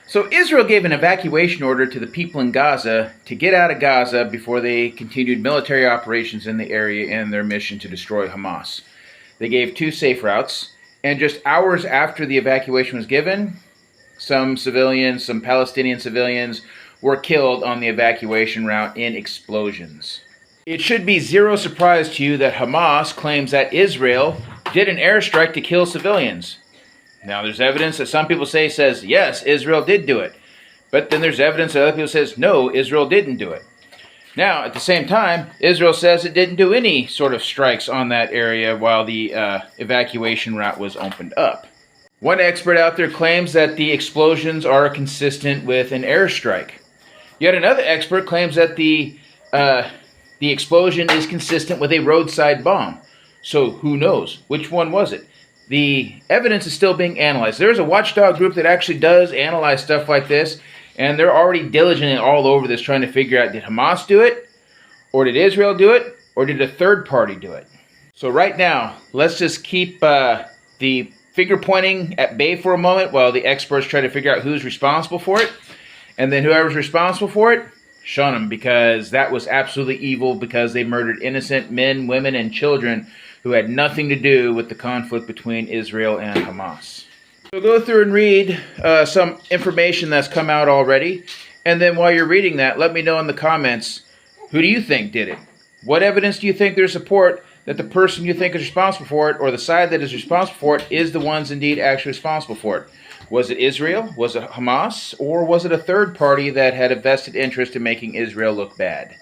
So Israel gave an evacuation order to the people in Gaza to get out of Gaza before they continued military operations in the area in their mission to destroy Hamas. They gave 2 safe routes, and just hours after the evacuation was given, some Palestinian civilians, were killed on the evacuation route in explosions. It should be zero surprise to you that Hamas claims that Israel did an airstrike to kill civilians. Now, there's evidence that some people says, yes, Israel did do it. But then there's evidence that other people says, no, Israel didn't do it. Now, at the same time, Israel says it didn't do any sort of strikes on that area while the evacuation route was opened up. One expert out there claims that the explosions are consistent with an airstrike. Yet another expert claims that the explosion is consistent with a roadside bomb. So who knows? Which one was it? The evidence is still being analyzed. There's a watchdog group that actually does analyze stuff like this, and they're already diligently all over this trying to figure out, did Hamas do it? Or did Israel do it? Or did a third party do it? So right now, let's just keep the finger pointing at bay for a moment while the experts try to figure out who's responsible for it. And then whoever's responsible for it, shun them, because that was absolutely evil, because they murdered innocent men, women, and children who had nothing to do with the conflict between Israel and Hamas. So go through and read some information that's come out already. And then while you're reading that, let me know in the comments, who do you think did it? What evidence do you think there's support that the person you think is responsible for it, or the side that is responsible for it, is the ones indeed actually responsible for it? Was it Israel? Was it Hamas? Or was it a third party that had a vested interest in making Israel look bad?